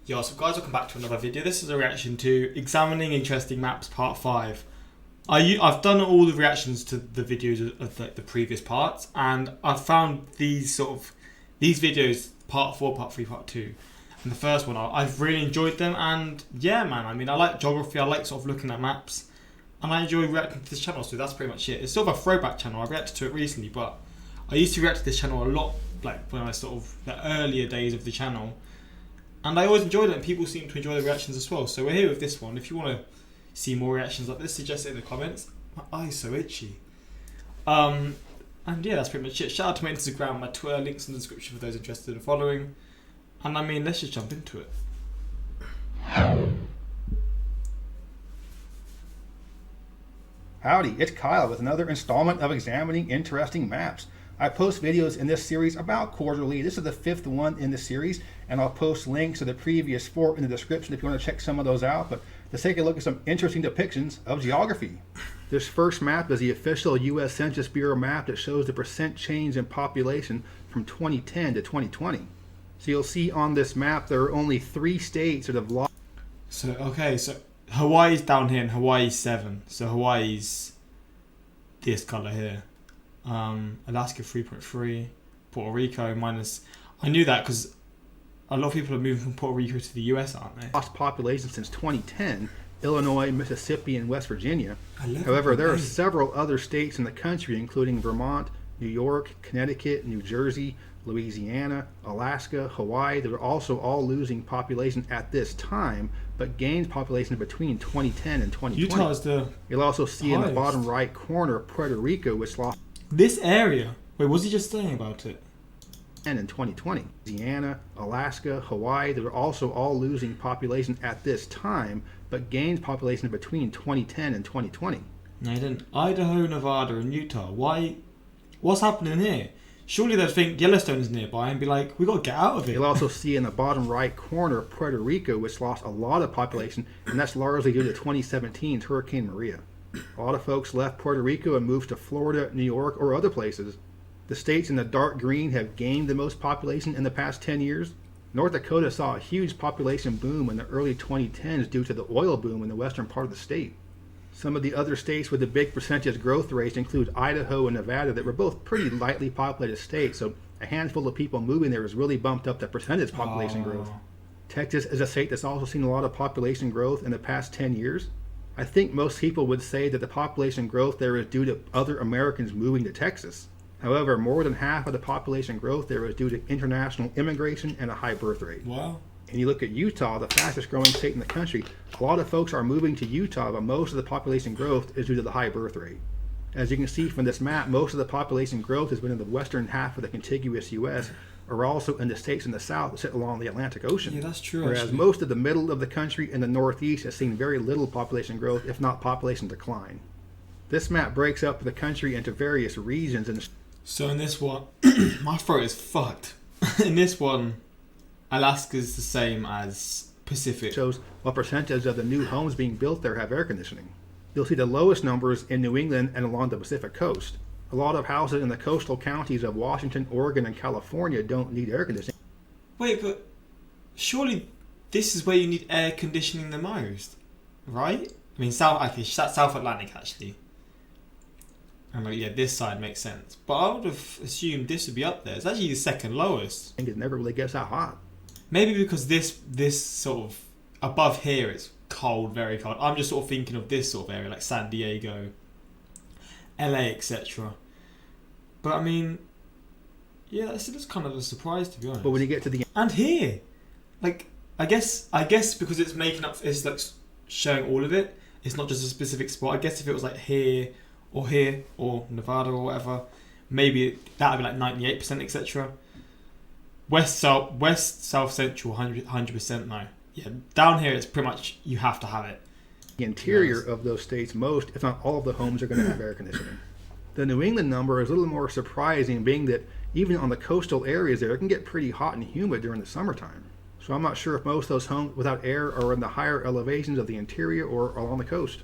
Yo, so guys, welcome back to another video. This is a reaction to Examining Interesting Maps Part 5. I've done all the reactions to the videos of the previous parts, and I've found these videos, Part 4, Part 3, Part 2, and the first one, I've really enjoyed them, and yeah, man, I mean, I like geography, I like sort of looking at maps, and I enjoy reacting to this channel, so that's pretty much it. It's sort of a throwback channel. I reacted to it recently, but I used to react to this channel a lot, like when I sort of, the earlier days of the channel. And I always enjoyed it, and people seem to enjoy the reactions as well. So we're here with this one. If you want to see more reactions like this, suggest it in the comments. My eye's so itchy. And yeah, that's pretty much it. Shout out to my Instagram, my Twitter, links in the description for those interested in following. And I mean, let's just jump into it. Howdy, it's Kyle with another installment of Examining Interesting Maps. I post videos in this series about quarterly. This is the 5th one in the series, and I'll post links to the previous 4 in the description if you want to check some of those out. But let's take a look at some interesting depictions of geography. This first map is the official U.S. Census Bureau map that shows the percent change in population from 2010 to 2020. So you'll see on this map there are only 3 states that have lost. So Hawaii's down here, and Hawaii's 7. So Hawaii's this colour here. Alaska 3.3, Puerto Rico minus. I knew that because a lot of people are moving from Puerto Rico to the US, aren't they? Lost population since 2010, Illinois, Mississippi, and West Virginia. However, there are several other states in the country, including Vermont, New York, Connecticut, New Jersey, Louisiana, Alaska, Hawaii, that are also all losing population at this time, but gained population between 2010 and 2020. Utah's the You'll also see highest. in the bottom right corner Puerto Rico, which lost this area. Wait, was he just saying about it? And in 2020, Louisiana, Alaska, Hawaii, they were also all losing population at this time, but gained population between 2010 and 2020. No, he didn't. Idaho, Nevada, and Utah. Why? What's happening here? Surely they'd think Yellowstone is nearby and be like, we got to get out of it. You'll also see in the bottom right corner Puerto Rico, which lost a lot of population, and that's largely due to 2017's Hurricane Maria. A lot of folks left Puerto Rico and moved to Florida, New York, or other places. The states in the dark green have gained the most population in the past 10 years. North Dakota saw a huge population boom in the early 2010s due to the oil boom in the western part of the state. Some of the other states with the big percentage growth rates include Idaho and Nevada that were both pretty lightly populated states, so a handful of people moving there has really bumped up the percentage population growth. Texas is a state that's also seen a lot of population growth in the past 10 years. I think most people would say that the population growth there is due to other Americans moving to Texas. However, more than half of the population growth there is due to international immigration and a high birth rate. Wow. And you look at Utah, the fastest growing state in the country, a lot of folks are moving to Utah, but most of the population growth is due to the high birth rate. As you can see from this map, most of the population growth has been in the western half of the contiguous U.S., or also in the states in the south that sit along the Atlantic Ocean. Yeah, that's true. Whereas actually, most of the middle of the country and the northeast has seen very little population growth, if not population decline. This map breaks up the country into various regions. And so in this one, my throat is fucked. In this one, Alaska's the same as Pacific. Shows what percentage of the new homes being built there have air conditioning. You'll see the lowest numbers in New England and along the Pacific coast. A lot of houses in the coastal counties of Washington, Oregon, and California don't need air conditioning. Wait, but surely this is where you need air conditioning the most, right? I mean, South Atlantic actually. And like, yeah, this side makes sense. But I would have assumed this would be up there. It's actually the second lowest. It never really gets that hot. Maybe because this sort of above here is cold, very cold. I'm just sort of thinking of this sort of area like San Diego, LA, etc. But I mean, yeah, that's kind of a surprise, to be honest. But when you get to the and here, like I guess because it's making up, it's like showing all of it. It's not just a specific spot. I guess if it was like here or Nevada or whatever, maybe that would be like 98%, etc. West, south, central, 100% no. Yeah, down here it's pretty much you have to have it. The interior of those states, most, if not all of the homes are going to have air conditioning. The New England number is a little more surprising, being that even on the coastal areas there, it can get pretty hot and humid during the summertime. So I'm not sure if most of those homes without air are in the higher elevations of the interior or along the coast.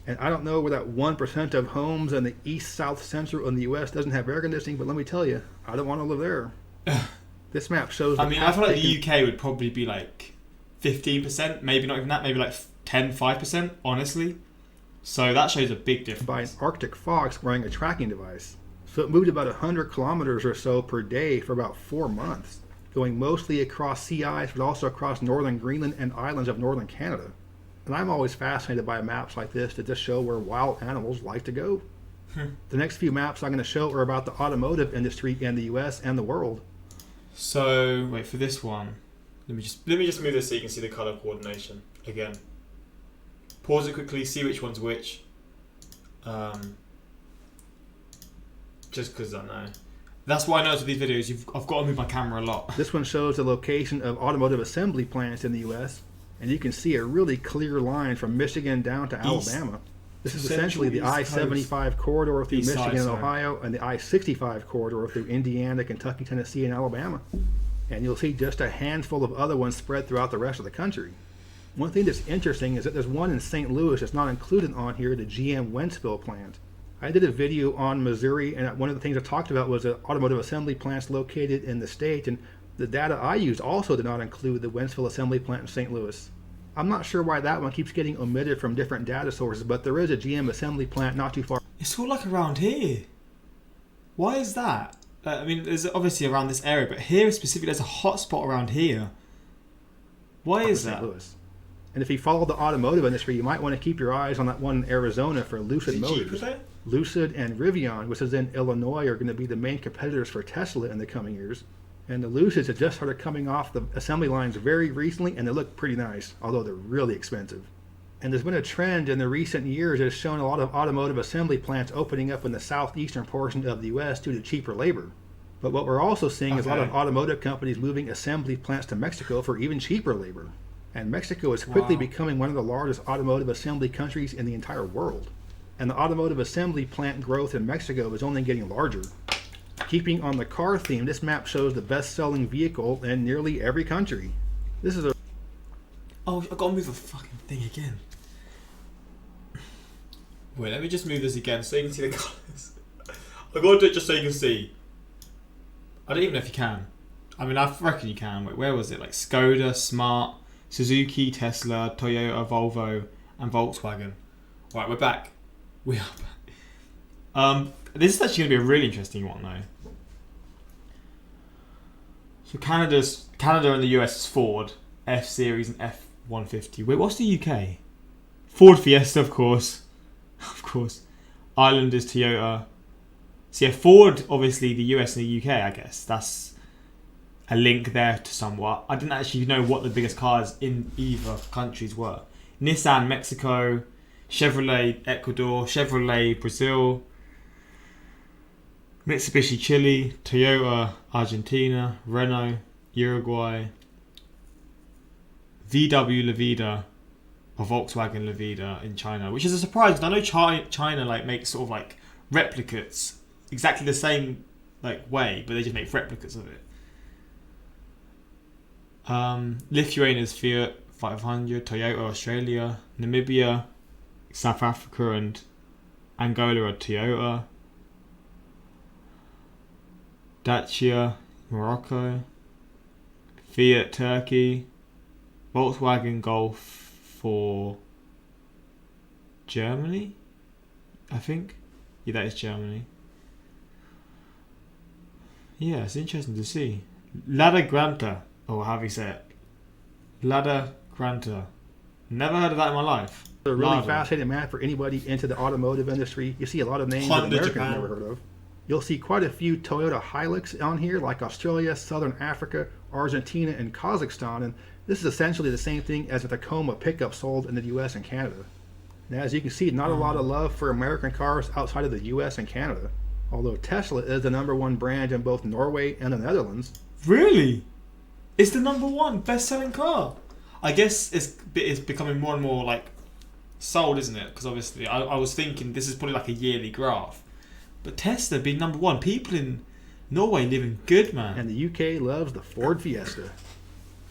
And I don't know where that 1% of homes in the east, south, central in the U.S. doesn't have air conditioning, but let me tell you, I don't want to live there. This map shows... I mean, I feel like the UK would probably be like 15%, maybe not even that, maybe like 5%, honestly. So that shows a big difference. By an Arctic fox wearing a tracking device. So it moved about 100 kilometers or so per day for about 4 months, going mostly across sea ice, but also across northern Greenland and islands of northern Canada. And I'm always fascinated by maps like this that just show where wild animals like to go. The next few maps I'm going to show are about the automotive industry in the US and the world. So, wait, for this one, let me just move this so you can see the color coordination again. Pause it quickly, see which one's which. Just because I know. That's why I notice with these videos, I've got to move my camera a lot. This one shows the location of automotive assembly plants in the US, and you can see a really clear line from Michigan down to Alabama. This is essentially the I-75 corridor through Michigan and Ohio, and the I-65 corridor through Indiana, Kentucky, Tennessee, and Alabama. And you'll see just a handful of other ones spread throughout the rest of the country. One thing that's interesting is that there's one in St. Louis that's not included on here, the GM Wentzville plant. I did a video on Missouri, and one of the things I talked about was the automotive assembly plants located in the state, and the data I used also did not include the Wentzville assembly plant in St. Louis. I'm not sure why that one keeps getting omitted from different data sources, but there is a GM assembly plant not too far. It's all like around here. Why is that? I mean, there's obviously around this area, but here specifically, there's a hot spot around here. Why is that? St. Louis. And if you follow the automotive industry, you might want to keep your eyes on that one in Arizona for Lucid Motors. Lucid and Rivian, which is in Illinois, are going to be the main competitors for Tesla in the coming years. And the Lucids have just started coming off the assembly lines very recently, and they look pretty nice, although they're really expensive. And there's been a trend in the recent years that has shown a lot of automotive assembly plants opening up in the southeastern portion of the U.S. due to cheaper labor. But what we're also seeing is a lot of automotive companies moving assembly plants to Mexico for even cheaper labor. And Mexico is quickly becoming one of the largest automotive assembly countries in the entire world. And the automotive assembly plant growth in Mexico is only getting larger. Keeping on the car theme, this map shows the best-selling vehicle in nearly every country. This is a... Oh, I've got to move the fucking thing again. Wait, let me just move this again so you can see the colours. I've got to do it just so you can see. I don't even know if you can. I mean, I reckon you can. Wait, where was it? Like Skoda, Smart, Suzuki, Tesla, Toyota, Volvo, and Volkswagen. Right, we're back. We are back. This is actually going to be a really interesting one, though. So Canada and the US is Ford, F Series and F-150. Wait, what's the UK? Ford Fiesta, of course. Of course. Ireland is Toyota. So yeah, Ford, obviously the US and the UK, I guess. That's a link there to somewhat. I didn't actually know what the biggest cars in either countries were. Nissan, Mexico. Chevrolet, Ecuador. Chevrolet, Brazil. Mitsubishi, Chile. Toyota, Argentina. Renault, Uruguay. VW La Vida, or Volkswagen La Vida in China, which is a surprise because I know China like makes sort of like replicates exactly the same like way, but they just make replicates of it. Lithuania's Fiat 500, Toyota Australia, Namibia, South Africa, and Angola are Toyota. Dacia, Morocco. Fiat Turkey. Volkswagen Golf for Germany, I think. Yeah, that is Germany. Yeah, it's interesting to see. Lada Granta, or how do you say it? Lada Granta. Never heard of that in my life. A really fascinating map for anybody into the automotive industry. You see a lot of names that Americans have never heard of. You'll see quite a few Toyota Hilux on here, like Australia, Southern Africa, Argentina, and Kazakhstan. And this is essentially the same thing as a Tacoma pickup sold in the US and Canada. Now, as you can see, not a lot of love for American cars outside of the US and Canada. Although Tesla is the #1 brand in both Norway and the Netherlands. Really? It's the #1 best-selling car. I guess it's becoming more and more like sold, isn't it? Because obviously, I was thinking this is probably like a yearly graph. But Tesla being #1, people in Norway living good, man. And the UK loves the Ford Fiesta.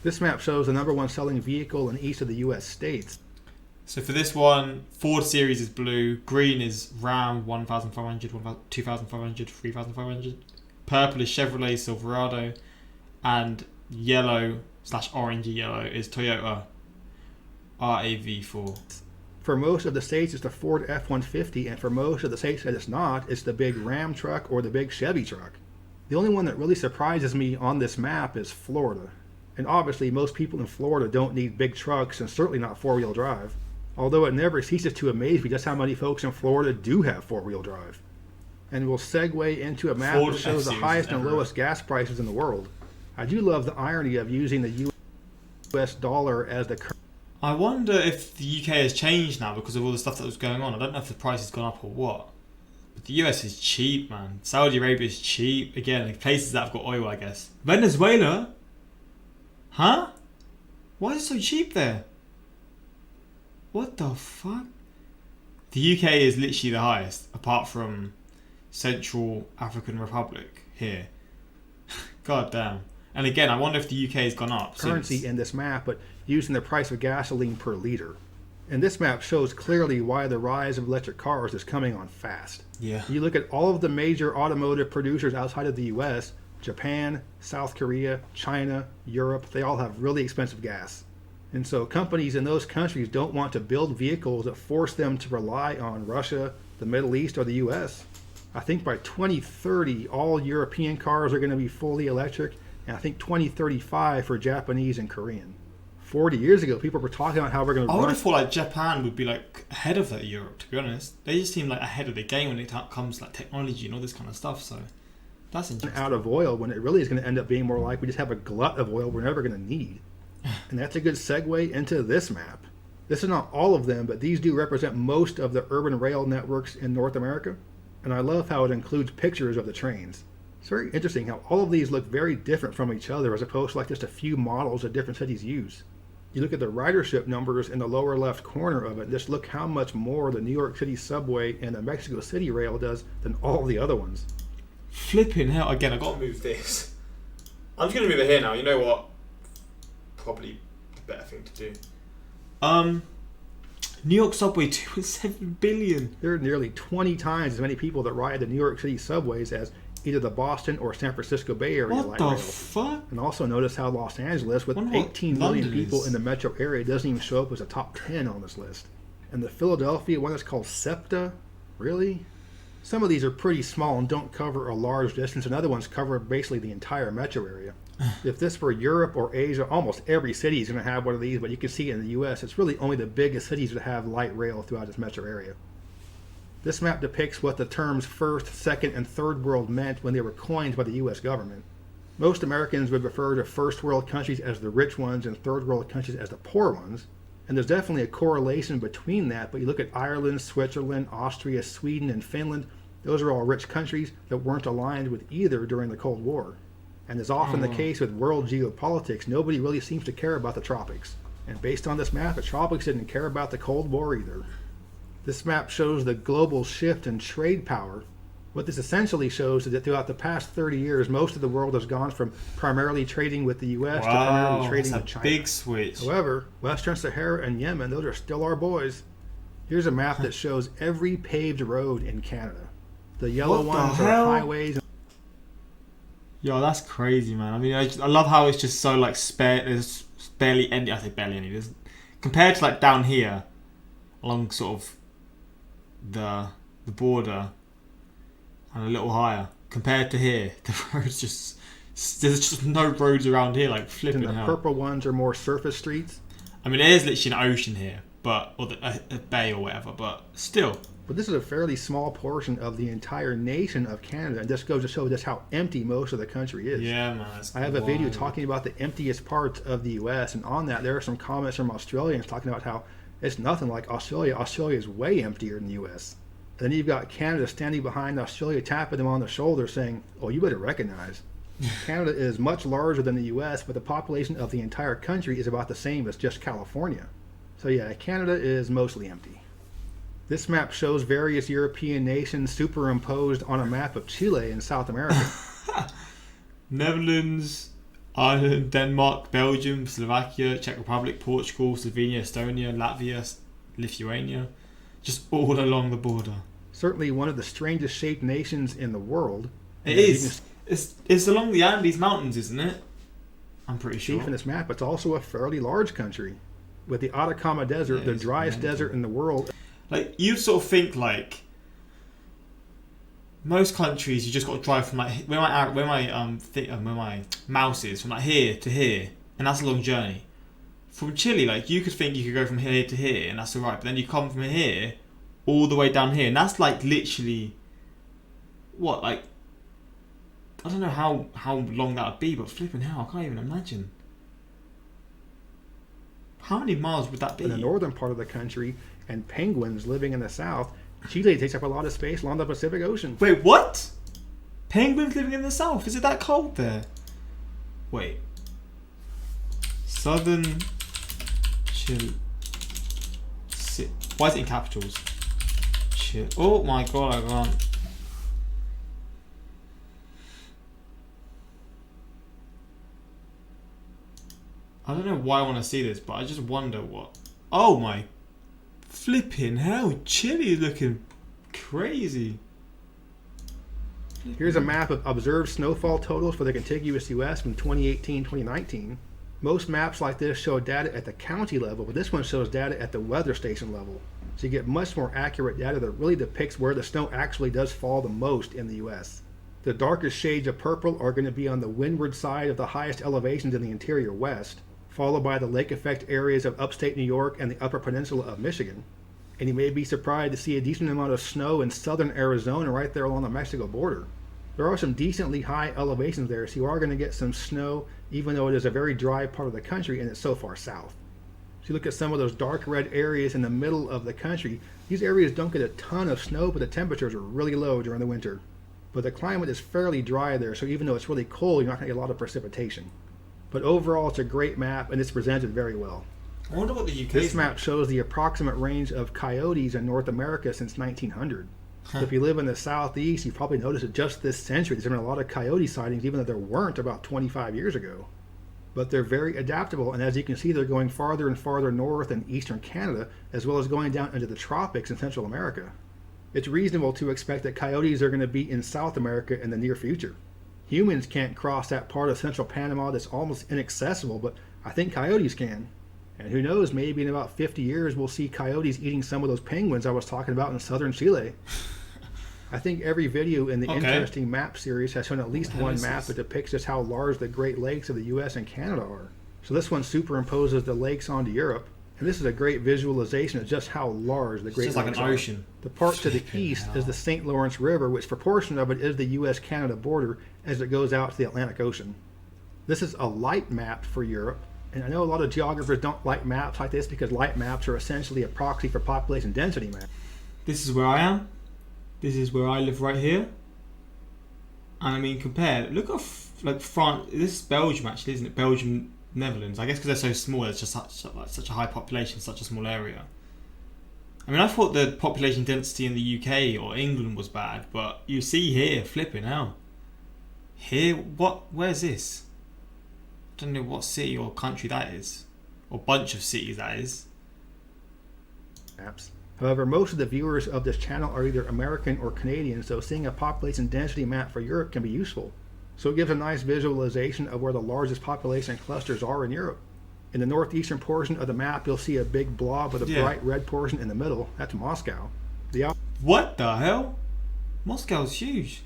This map shows the #1 selling vehicle in each of the US states. So for this one, Ford Series is blue, green is Ram 1500, 2500, 3500, purple is Chevrolet Silverado, and yellow / orangey yellow is Toyota RAV4. For most of the states, it's the Ford F-150, and for most of the states that it's not, it's the big Ram truck or the big Chevy truck. The only one that really surprises me on this map is Florida. And obviously, most people in Florida don't need big trucks and certainly not four-wheel drive. Although it never ceases to amaze me just how many folks in Florida do have four-wheel drive. And we'll segue into a map that shows the highest and lowest gas prices in the world. I do love the irony of using the US dollar as the currency. I wonder if the UK has changed now because of all the stuff that was going on. I don't know if the price has gone up or what. But the US is cheap, man. Saudi Arabia is cheap. Again, places that have got oil, I guess. Venezuela? Huh? Why is it so cheap there? What the fuck? The UK is literally the highest, apart from Central African Republic here. God damn. And again, I wonder if the UK has gone up Currency since. in this map, but using the price of gasoline per liter. And this map shows clearly why the rise of electric cars is coming on fast. Yeah. You look at all of the major automotive producers outside of the US, Japan, South Korea, China, Europe, they all have really expensive gas. And so companies in those countries don't want to build vehicles that force them to rely on Russia, the Middle East, or the US. I think by 2030, all European cars are going to be fully electric, and I think 2035 for Japanese and Korean. 40 years ago, people were talking about how we're going to I would have thought like Japan would be like ahead of Europe, to be honest. They just seem like ahead of the game when it comes to like technology and all this kind of stuff, so that's interesting. Out of oil when it really is going to end up being more like we just have a glut of oil we're never going to need. And that's a good segue into this map. This is not all of them, but these do represent most of the urban rail networks in North America. And I love how it includes pictures of the trains. It's very interesting how all of these look very different from each other as opposed to like just a few models that different cities use. You look at the ridership numbers in the lower left corner of it, just look how much more the New York City subway and the Mexico City rail does than all the other ones. Flipping hell, again, I gotta move this. I'm just gonna move it here now, you know what? Probably a better thing to do. New York subway, 2.7 billion. There are nearly 20 times as many people that ride the New York City subways as either the Boston or San Francisco Bay Area light rail. What the fuck? And also notice how Los Angeles, with 18 million people in the metro area, doesn't even show up as a top 10 on this list. And the Philadelphia one is called SEPTA. Really? Some of these are pretty small and don't cover a large distance, and other ones cover basically the entire metro area. If this were Europe or Asia, almost every city is going to have one of these, but you can see in the US, it's really only the biggest cities that have light rail throughout its metro area. This map depicts what the terms first, second, and third world meant when they were coined by the US government. Most Americans would refer to first world countries as the rich ones and third world countries as the poor ones. And there's definitely a correlation between that, but you look at Ireland, Switzerland, Austria, Sweden, and Finland, those are all rich countries that weren't aligned with either during the Cold War. And as often the case with world geopolitics, nobody really seems to care about the tropics. And based on this map, the tropics didn't care about the Cold War either. This map shows the global shift in trade power. What this essentially shows is that throughout the past 30 years, most of the world has gone from primarily trading with the U.S. to primarily trading with China. Big switch. However, Western Sahara and Yemen, those are still our boys. Here's a map that shows every paved road in Canada. The yellow ones are highways. Yo, that's crazy, man. I mean, I love how it's just so like there's barely any. I say barely any. There's compared to like down here, along sort of the border, and a little higher. Compared to here, the roads there's just no roads around here. Like flipping hell. And the purple ones are more surface streets. I mean, it is literally an ocean here, or a bay or whatever. But still. But this is a fairly small portion of the entire nation of Canada, and this goes to show just how empty most of the country is. Yeah, man. I have a video talking about the emptiest parts of the U.S., and on that there are some comments from Australians talking about how it's nothing like Australia. Australia is way emptier than the U.S. And then you've got Canada standing behind Australia, tapping them on the shoulder, saying, "Oh, you better recognize, Canada is much larger than the U.S., but the population of the entire country is about the same as just California." So yeah, Canada is mostly empty. This map shows various European nations superimposed on a map of Chile in South America. Netherlands, Ireland, Denmark, Belgium, Slovakia, Czech Republic, Portugal, Slovenia, Estonia, Latvia, Lithuania. Just all along the border. Certainly one of the strangest shaped nations in the world. It is. It's along the Andes Mountains, isn't it? I'm pretty sure. From this map, it's also a fairly large country. with the Atacama Desert, the driest desert in the world. Like, you sort of think, like, most countries, you just got to drive from, like, where my mouse is, from, like, here to here, and that's a long journey. From Chile, like, you could think you could go from here to here, and that's alright, but then you come from here all the way down here, and that's, like, literally, what, like, I don't know how long that would be, but flipping hell, I can't even imagine. How many miles would that be? In the northern part of the country, and penguins living in the south, Chile takes up a lot of space along the Pacific Ocean. Wait, what? Penguins living in the south? Is it that cold there? Wait. Southern Chile. Why is it in capitals? Chile. Oh my god, I can't. I don't know why I want to see this, but I just wonder what... Oh my flipping hell, Chile is looking crazy. Here's a map of observed snowfall totals for the contiguous U.S. from 2018-2019. Most maps like this show data at the county level, but this one shows data at the weather station level. So you get much more accurate data that really depicts where the snow actually does fall the most in the U.S. The darkest shades of purple are going to be on the windward side of the highest elevations in the interior west, followed by the lake effect areas of upstate New York and the upper peninsula of Michigan. And you may be surprised to see a decent amount of snow in southern Arizona right there along the Mexico border. There are some decently high elevations there, so you are going to get some snow, even though it is a very dry part of the country and it's so far south. So you look at some of those dark red areas in the middle of the country, these areas don't get a ton of snow, but the temperatures are really low during the winter. But the climate is fairly dry there, so even though it's really cold, you're not going to get a lot of precipitation. But overall, it's a great map, and it's presented very well. I wonder what the UK This map shows the approximate range of coyotes in North America since 1900. So if you live in the southeast, you've probably noticed that just this century, there's been a lot of coyote sightings, even though there weren't about 25 years ago. But they're very adaptable, and as you can see, they're going farther and farther north in eastern Canada, as well as going down into the tropics in Central America. It's reasonable to expect that coyotes are going to be in South America in the near future. Humans can't cross that part of central Panama that's almost inaccessible, but I think coyotes can. And who knows, maybe in about 50 years we'll see coyotes eating some of those penguins I was talking about in southern Chile. I think every video in the Interesting Map series has shown at least one map that depicts just how large the Great Lakes of the US and Canada are. So this one superimposes the lakes onto Europe, and this is a great visualization of just how large the Great Lakes are. It's like an ocean. The part to the east is the St. Lawrence River, which proportion of it is the US-Canada border as it goes out to the Atlantic Ocean. This is a light map for Europe, and I know a lot of geographers don't like maps like this because light maps are essentially a proxy for population density maps. This is where I am. This is where I live right here. And I mean, compare. Look at like France. This is Belgium actually, isn't it? Belgium, Netherlands. I guess because they're so small, it's just such a high population, such a small area. I mean, I thought the population density in the UK or England was bad, but you see here, flipping hell. Here, where's this? I don't know what city or country that is, or bunch of cities that is. Maps. However, most of the viewers of this channel are either American or Canadian, so seeing a population density map for Europe can be useful. So it gives a nice visualization of where the largest population clusters are in Europe. In the northeastern portion of the map, you'll see a big blob with a bright red portion in the middle. That's Moscow. What the hell? Moscow's huge.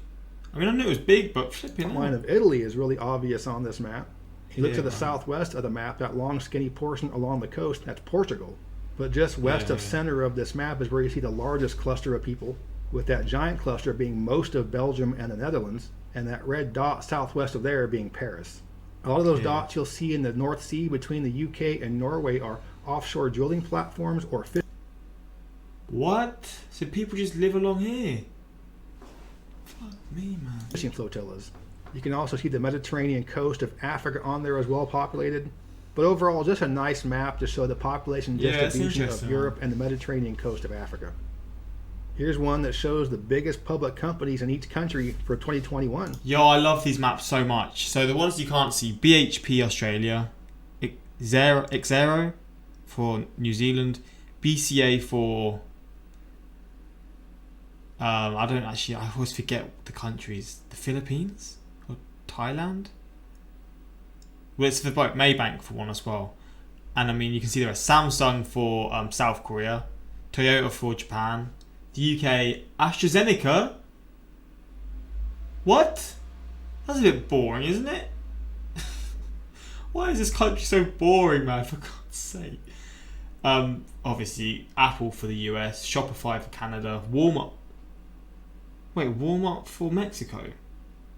I mean, I knew it was big, but flipping The line of Italy is really obvious on this map. If you look to the southwest of the map, that long skinny portion along the coast, that's Portugal. But just west of center of this map is where you see the largest cluster of people, with that giant cluster being most of Belgium and the Netherlands, and that red dot southwest of there being Paris. A lot of those dots you'll see in the North Sea between the UK and Norway are offshore drilling platforms or fish. What? So people just live along here? Fuck me, man. Fishing flotillas. You can also see the Mediterranean coast of Africa on there as well populated. But overall, just a nice map to show the population distribution of Europe and the Mediterranean coast of Africa. Here's one that shows the biggest public companies in each country for 2021. Yo, I love these maps so much. So the ones you can't see, BHP Australia, Xero for New Zealand, BCA for... I always forget the countries. The Philippines? Or Thailand? Well, it's for Maybank for one as well. And I mean, you can see there are Samsung for South Korea, Toyota for Japan, the UK, AstraZeneca. What? That's a bit boring, isn't it? Why is this country so boring, man? For God's sake. Obviously, Apple for the US, Shopify for Canada, Walmart. Wait, Walmart for Mexico?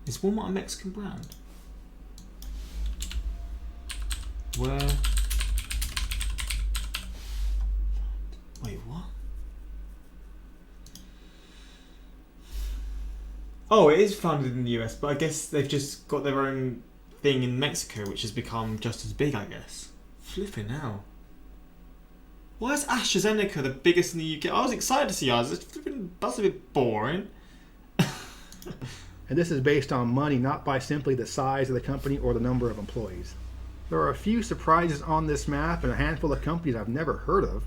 Is Walmart a Mexican brand? Where? Wait, what? Oh, it is founded in the US, but I guess they've just got their own thing in Mexico, which has become just as big, I guess. Flipping hell. Why is AstraZeneca the biggest in the UK? I was excited to see ours. That's a bit boring. And this is based on money, not by simply the size of the company or the number of employees. There are a few surprises on this map and a handful of companies I've never heard of.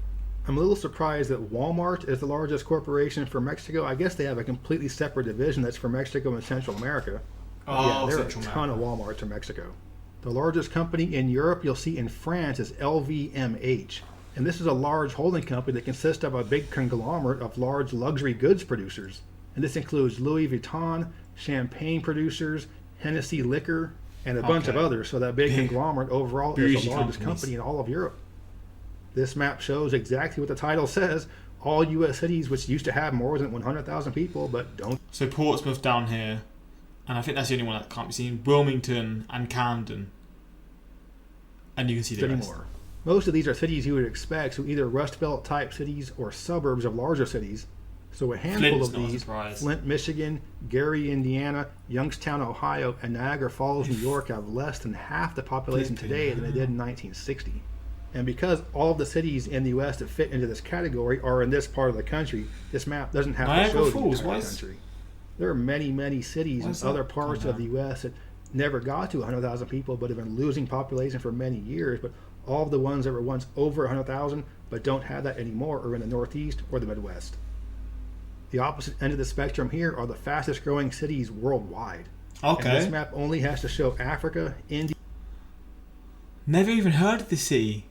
I'm a little surprised that Walmart is the largest corporation for Mexico. I guess they have a completely separate division that's for Mexico and Central America. Oh, there are a ton of Walmarts in Mexico. The largest company in Europe you'll see in France is LVMH. And this is a large holding company that consists of a big conglomerate of large luxury goods producers. And this includes Louis Vuitton, champagne producers, Hennessy liquor, and a bunch of others. So that big conglomerate overall is the largest company in all of Europe. This map shows exactly what the title says. All U.S. cities which used to have more than 100,000 people but don't. So Portsmouth down here, and I think that's the only one that can't be seen, Wilmington and Camden. And you can see the rest. Anymore. Most of these are cities you would expect, so either Rust Belt type cities or suburbs of larger cities. So a handful of these, Flint, Michigan, Gary, Indiana, Youngstown, Ohio, and Niagara Falls, New York, have less than half the population today than they did in 1960. And because all of the cities in the U.S. that fit into this category are in this part of the country, this map doesn't have to show the entire country. There are many, many cities in other parts of the U.S. that never got to 100,000 people but have been losing population for many years. But all of the ones that were once over 100,000 but don't have that anymore are in the Northeast or the Midwest. The opposite end of the spectrum here are the fastest growing cities worldwide. Okay. And this map only has to show Africa, India. Never even heard of the city.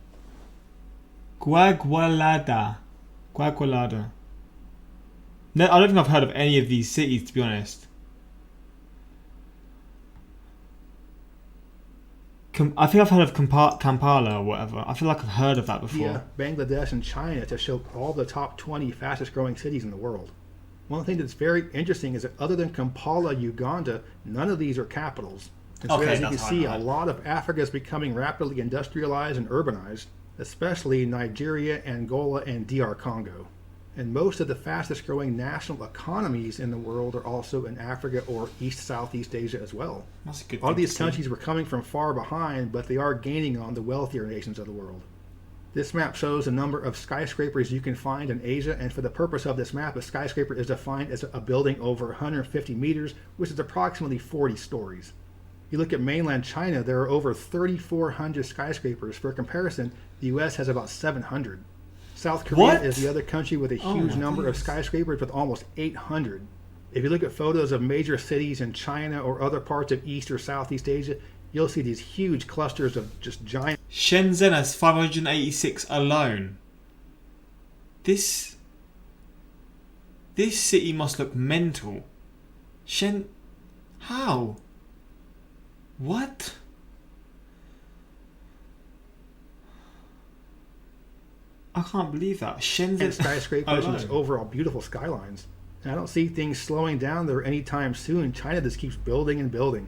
Guagualada. No, I don't think I've heard of any of these cities, to be honest. I think I've heard of Kampala or whatever. I feel like I've heard of that before. Yeah, Bangladesh and China to show all the top 20 fastest growing cities in the world. One thing that's very interesting is that other than Kampala, Uganda, none of these are capitals. And so as you can see, a lot of Africa is becoming rapidly industrialized and urbanized, especially Nigeria, Angola, and DR Congo. And most of the fastest growing national economies in the world are also in Africa or Southeast Asia as well. That's a good All of these countries were coming from far behind, but they are gaining on the wealthier nations of the world. This map shows the number of skyscrapers you can find in Asia, and for the purpose of this map, a skyscraper is defined as a building over 150 meters, which is approximately 40 stories. You look at mainland China, there are over 3,400 skyscrapers. For comparison, the U.S. has about 700. South Korea is the other country with a huge number of skyscrapers with almost 800. If you look at photos of major cities in China or other parts of East or Southeast Asia, you'll see these huge clusters of just giant... Shenzhen has 586 alone. This city must look mental. How? What? I can't believe that. Shenzhen skyscrapers and just overall beautiful skylines. And I don't see things slowing down there anytime soon. China just keeps building and building.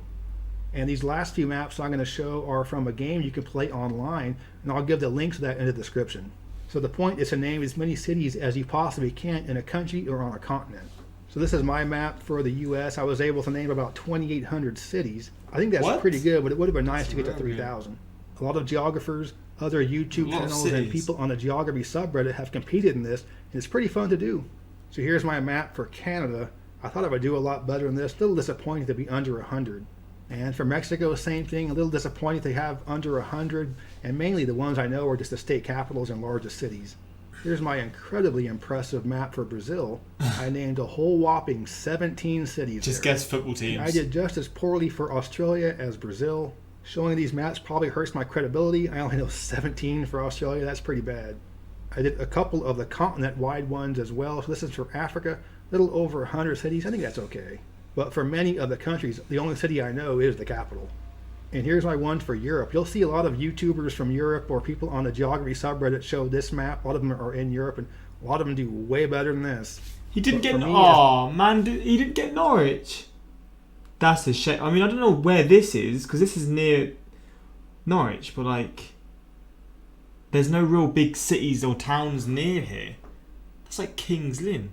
And these last few maps I'm going to show are from a game you can play online, and I'll give the links to that in the description. So the point is to name as many cities as you possibly can in a country or on a continent. So this is my map for the U.S. I was able to name about 2,800 cities. I think that's pretty good, but it would have been nice to get to 3,000. A lot of geographers, other YouTube channels, and people on the geography subreddit have competed in this, and it's pretty fun to do. So here's my map for Canada. I thought I would do a lot better than this. A little disappointed to be under 100. And for Mexico, same thing. A little disappointed they have under 100, and mainly the ones I know are just the state capitals and largest cities. Here's my incredibly impressive map for Brazil. I named a whole whopping 17 cities. Just guess football teams. I did just as poorly for Australia as Brazil, Showing these maps probably hurts my credibility. I only know 17 for Australia. That's pretty bad. I did a couple of the continent-wide ones as well. So this is for Africa. A little over 100 cities. I think that's okay. But for many of the countries, the only city I know is the capital. And here's my one for Europe. You'll see a lot of YouTubers from Europe or people on the geography subreddit show this map. A lot of them are in Europe, and a lot of them do way better than this. He didn't get... Oh, man, he didn't get Norwich. That's a shame. I mean, I don't know where this is, because this is near Norwich, but, like, there's no real big cities or towns near here. That's like King's Lynn.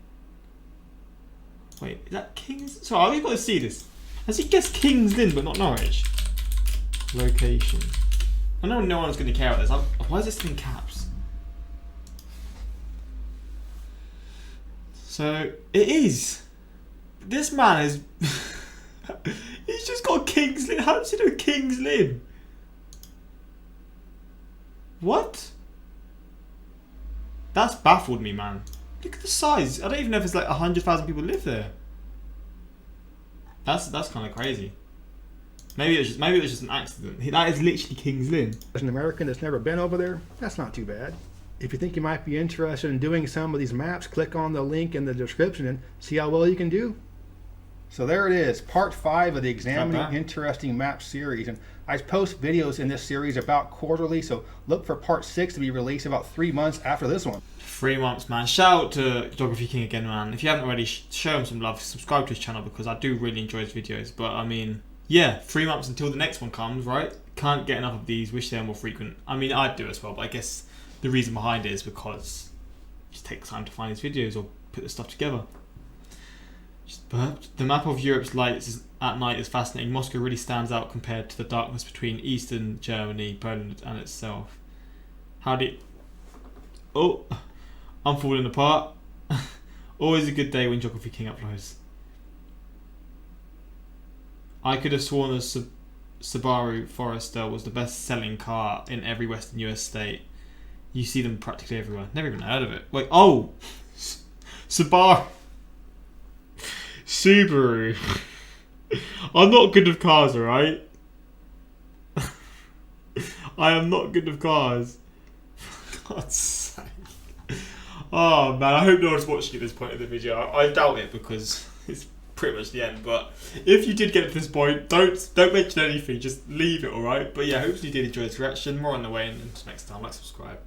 Wait, is that King's... Sorry, I've got to see this. Has he guessed King's Lynn, but not Norwich? Location. I know no one's going to care about this. Why is this in caps? So, it is. This man is... He's just got King's Lynn. How does he know King's Lynn? What? That's baffled me, man. Look at the size. I don't even know if it's like 100,000 people live there. That's kind of crazy. Maybe it was just an accident. That is literally King's Lynn. As an American that's never been over there, that's not too bad. If you think you might be interested in doing some of these maps, click on the link in the description and see how well you can do. So there it is, part 5 of the Examining Interesting Maps series. And I post videos in this series about quarterly, so look for part 6 to be released about 3 months after this one. 3 months, man. Shout out to Geography King again, man. If you haven't already, show him some love. Subscribe to his channel because I do really enjoy his videos. But I mean, yeah, 3 months until the next one comes, right? Can't get enough of these. Wish they were more frequent. I mean, I'd do as well, but I guess the reason behind it is because it just takes time to find these videos or put this stuff together. The map of Europe's lights at night is fascinating. Moscow really stands out compared to the darkness between Eastern Germany, Poland, and itself. How do you... Oh, I'm falling apart. Always a good day when Geography King uploads. I could have sworn the Subaru Forester was the best-selling car in every Western US state. You see them practically everywhere. Never even heard of it. Wait, oh! Subaru. I'm not good with cars, alright? I am not good with cars. For God's sake. Oh man, I hope no one's watching at this point of the video. I doubt it because it's pretty much the end. But if you did get to this point, don't mention anything. Just leave it, alright? But yeah, hopefully you did enjoy this reaction. More on the way, and until next time, like, subscribe.